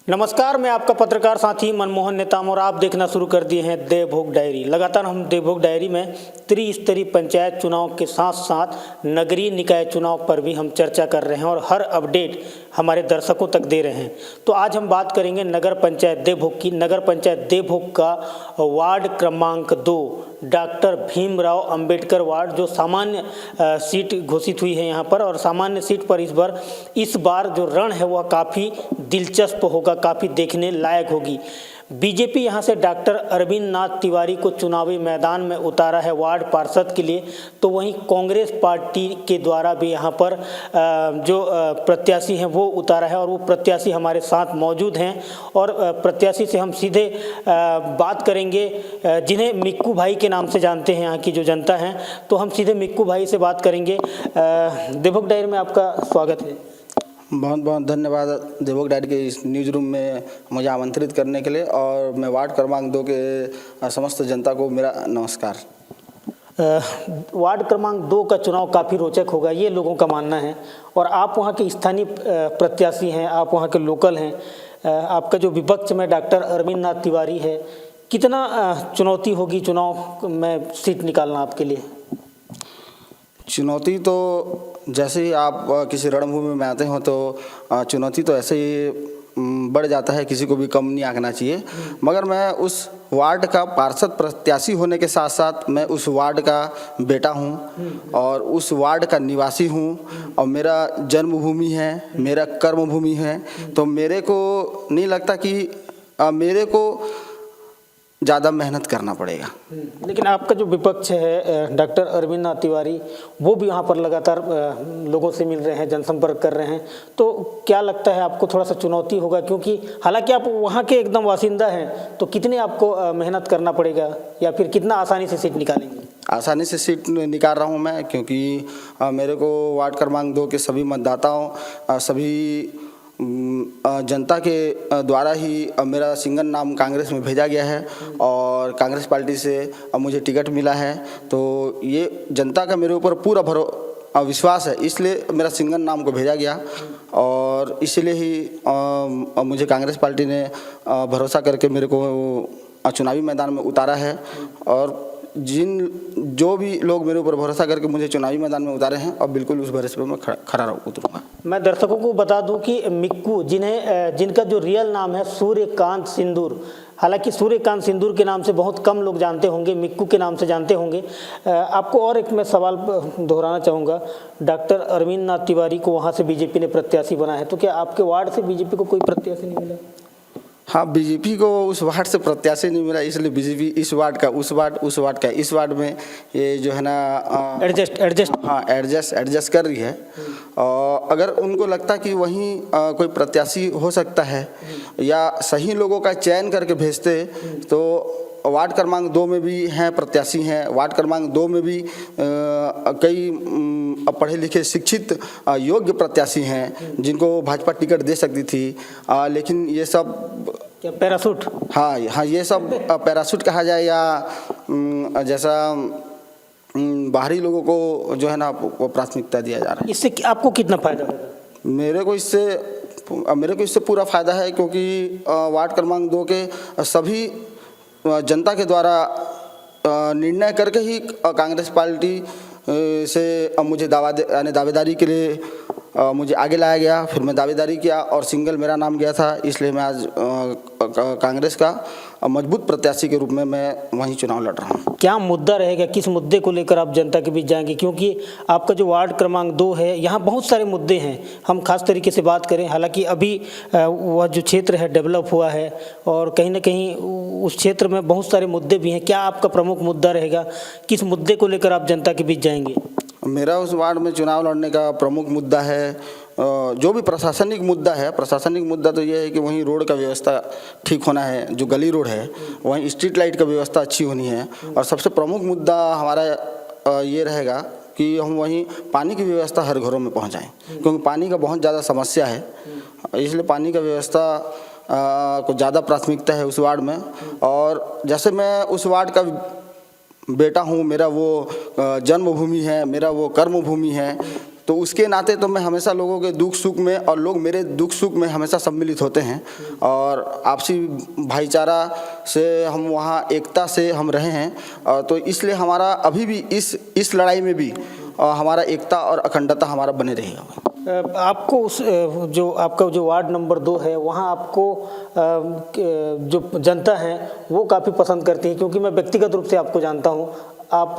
नमस्कार, मैं आपका पत्रकार साथी मनमोहन नेताम और आप देखना शुरू कर दिए हैं देवभोग डायरी। लगातार हम देवभोग डायरी में त्रिस्तरीय पंचायत चुनाव के साथ साथ नगरीय निकाय चुनाव पर भी हम चर्चा कर रहे हैं और हर अपडेट हमारे दर्शकों तक दे रहे हैं। तो आज हम बात करेंगे नगर पंचायत देवभोग की। नगर पंचायत देवभोग का वार्ड क्रमांक 2 डॉक्टर भीमराव अंबेडकर वार्ड, जो सामान्य सीट घोषित हुई है यहाँ पर, और सामान्य सीट पर इस बार जो रण है वह काफ़ी दिलचस्प होगा, काफ़ी देखने लायक होगी। बीजेपी यहाँ से डॉक्टर अरविंद नाथ तिवारी को चुनावी मैदान में उतारा है वार्ड पार्षद के लिए, तो वहीं कांग्रेस पार्टी के द्वारा भी यहाँ पर जो प्रत्याशी हैं वो उतारा है और वो प्रत्याशी हमारे साथ मौजूद हैं। और प्रत्याशी से हम सीधे बात करेंगे जिन्हें मिक्कू भाई के नाम से जानते हैं यहाँ की जो जनता है, तो हम सीधे मिक्कू भाई से बात करेंगे। देवभोग डायरी में आपका स्वागत है। बहुत बहुत धन्यवाद देवभोग डायरी के इस न्यूज़ रूम में मुझे आमंत्रित करने के लिए, और मैं वार्ड क्रमांक 2 के समस्त जनता को मेरा नमस्कार। वार्ड क्रमांक 2 का चुनाव काफ़ी रोचक होगा, ये लोगों का मानना है। और आप वहाँ के स्थानीय प्रत्याशी हैं, आप वहाँ के लोकल हैं। आपका जो विपक्ष में डॉक्टर अरविंद नाथ तिवारी है, कितना चुनौती होगी चुनाव में सीट निकालना आपके लिए? चुनौती तो जैसे ही आप किसी रणभूमि में आते हो तो चुनौती तो ऐसे ही बढ़ जाता है, किसी को भी कम नहीं आंकना चाहिए। मगर मैं उस वार्ड का पार्षद प्रत्याशी होने के साथ साथ मैं उस वार्ड का बेटा हूं और उस वार्ड का निवासी हूं, और मेरा जन्मभूमि है, मेरा कर्मभूमि है। तो मेरे को नहीं लगता कि मेरे को ज़्यादा मेहनत करना पड़ेगा। लेकिन आपका जो विपक्ष है डॉक्टर अरविंद नाथ तिवारी, वो भी यहाँ पर लगातार लोगों से मिल रहे हैं, जनसंपर्क कर रहे हैं, तो क्या लगता है आपको थोड़ा सा चुनौती होगा? क्योंकि हालांकि आप वहाँ के एकदम वासिंदा हैं, तो कितने आपको मेहनत करना पड़ेगा या फिर कितना आसानी से सीट निकालेंगे? आसानी से सीट निकाल रहा हूँ मैं, क्योंकि मेरे को वार्ड क्रमांक 2 के सभी मतदाताओं, सभी जनता के द्वारा ही मेरा सिंगल नाम कांग्रेस में भेजा गया है और कांग्रेस पार्टी से मुझे टिकट मिला है। तो ये जनता का मेरे ऊपर पूरा विश्वास है, इसलिए मेरा सिंगल नाम को भेजा गया और इसलिए ही मुझे कांग्रेस पार्टी ने भरोसा करके मेरे को चुनावी मैदान में उतारा है। और जो भी लोग मेरे ऊपर भरोसा करके मुझे चुनावी मैदान में उतारे हैं, और बिल्कुल उस भरोसे पर मैं खरा उतरूंगा। मैं दर्शकों को बता दूं कि मिक्कू, जिनका जो रियल नाम है सूर्यकांत सिंदूर, हालांकि सूर्यकांत सिंदूर के नाम से बहुत कम लोग जानते होंगे, मिक्कू के नाम से जानते होंगे। आपको और एक मैं सवाल दोहराना चाहूँगा। डॉक्टर अरविंद नाथ तिवारी को वहाँ से बीजेपी ने प्रत्याशी बनाया है, तो क्या आपके वार्ड से बीजेपी को कोई प्रत्याशी नहीं मिला? हाँ, बीजेपी को उस वार्ड से प्रत्याशी नहीं मिला, इसलिए बीजेपी इस वार्ड का उस वार्ड का इस वार्ड में ये जो है ना एडजस्ट कर रही है। और अगर उनको लगता कि वहीं कोई प्रत्याशी हो सकता है या सही लोगों का चयन करके भेजते, तो वार्ड क्रमांक 2 में भी हैं प्रत्याशी हैं। वार्ड क्रमांक 2 में भी कई पढ़े लिखे शिक्षित योग्य प्रत्याशी हैं जिनको भाजपा टिकट दे सकती थी, लेकिन ये सब क्या पैराशूट? हाँ, ये सब पैराशूट कहा जाए या जैसा बाहरी लोगों को जो है ना वो प्राथमिकता दिया जा रहा है। इससे आपको कितना फायदा होगा? मेरे को इससे पूरा फायदा है, क्योंकि वार्ड क्रमांक 2 के सभी जनता के द्वारा निर्णय करके ही कांग्रेस पार्टी से मुझे दावेदारी के लिए मुझे आगे लाया गया। फिर मैं दावेदारी किया और सिंगल मेरा नाम गया था, इसलिए मैं आज कांग्रेस का मजबूत प्रत्याशी के रूप में मैं वहीं चुनाव लड़ रहा हूँ। क्या मुद्दा रहेगा, किस मुद्दे को लेकर आप जनता के बीच जाएंगे? क्योंकि आपका जो वार्ड क्रमांक 2 है, यहाँ बहुत सारे मुद्दे हैं। हम खास तरीके से बात करें, हालांकि अभी वह जो क्षेत्र है डेवलप हुआ है और कहीं ना कहीं उस क्षेत्र में बहुत सारे मुद्दे भी हैं। क्या आपका प्रमुख मुद्दा रहेगा, किस मुद्दे को लेकर आप जनता के बीच जाएंगे? मेरा उस वार्ड में चुनाव लड़ने का प्रमुख मुद्दा है जो भी प्रशासनिक मुद्दा तो ये है कि वहीं रोड का व्यवस्था ठीक होना है, जो गली रोड है वहीं स्ट्रीट लाइट का व्यवस्था अच्छी होनी है। और सबसे प्रमुख मुद्दा हमारा ये रहेगा कि हम वहीं पानी की व्यवस्था हर घरों में पहुंचाएं, क्योंकि पानी का बहुत ज़्यादा समस्या है, इसलिए पानी का व्यवस्था को ज़्यादा प्राथमिकता है उस वार्ड में। और जैसे मैं उस वार्ड का बेटा हूँ, मेरा वो जन्मभूमि है, मेरा वो कर्मभूमि है, तो उसके नाते तो मैं हमेशा लोगों के दुख सुख में और लोग मेरे दुख सुख में हमेशा सम्मिलित होते हैं और आपसी भाईचारा से हम वहाँ एकता से हम रहे हैं। तो इसलिए हमारा अभी भी इस लड़ाई में भी हमारा एकता और अखंडता हमारा बने रहेगा। आपको उस जो आपका जो वार्ड नंबर 2 है वहाँ आपको जो जनता है वो काफ़ी पसंद करती है, क्योंकि मैं व्यक्तिगत रूप से आपको जानता हूँ, आप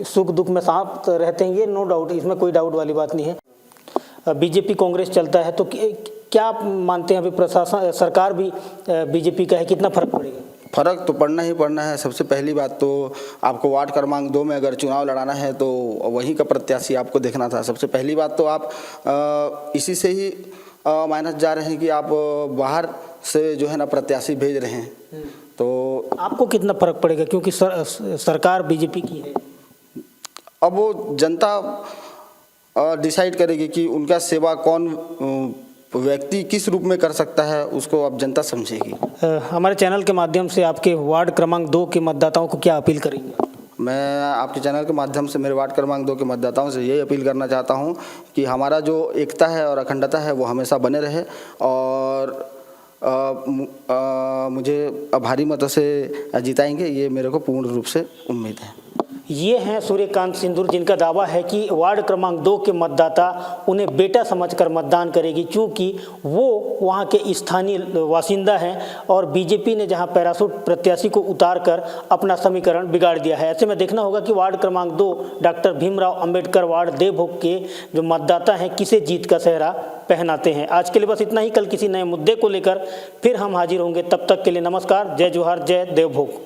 सुख दुख में साथ रहते हैं, ये नो डाउट, इसमें कोई डाउट वाली बात नहीं है। बीजेपी कांग्रेस चलता है तो क्या आप मानते हैं अभी प्रशासन सरकार भी बीजेपी का है, कितना फर्क पड़ेगा? फ़र्क तो पड़ना ही पड़ना है। सबसे पहली बात तो आपको वार्ड क्रमांक 2 में अगर चुनाव लड़ाना है तो वहीं का प्रत्याशी आपको देखना था। सबसे पहली बात तो आप इसी से ही माइनस जा रहे हैं कि आप बाहर से जो है ना प्रत्याशी भेज रहे हैं, तो आपको कितना फर्क पड़ेगा, क्योंकि सरकार बीजेपी की है? अब वो जनता डिसाइड करेगी कि उनका सेवा कौन व्यक्ति किस रूप में कर सकता है, उसको अब जनता समझेगी। हमारे चैनल के माध्यम से आपके वार्ड क्रमांक 2 के मतदाताओं को क्या अपील करेंगे? मैं आपके चैनल के माध्यम से मेरे वार्ड क्रमांक 2 के मतदाताओं से यही अपील करना चाहता हूं कि हमारा जो एकता है और अखंडता है वो हमेशा बने रहे और मुझे भारी मतों से जिताएंगे, ये मेरे को पूर्ण रूप से उम्मीद है। ये हैं सूर्यकांत सिंदूर, जिनका दावा है कि वार्ड क्रमांक 2 के मतदाता उन्हें बेटा समझकर मतदान करेगी, क्योंकि वो वहाँ के स्थानीय बासिंदा हैं और बीजेपी ने जहाँ पैराशूट प्रत्याशी को उतारकर अपना समीकरण बिगाड़ दिया है। ऐसे में देखना होगा कि वार्ड क्रमांक 2 डॉक्टर भीमराव अंबेडकर वार्ड देवभोग के जो मतदाता हैं किसे जीत का सेहरा पहनाते हैं। आज के लिए बस इतना ही। कल किसी नए मुद्दे को लेकर फिर हम हाजिर होंगे। तब तक के लिए नमस्कार, जय जोहार, जय देवभोग।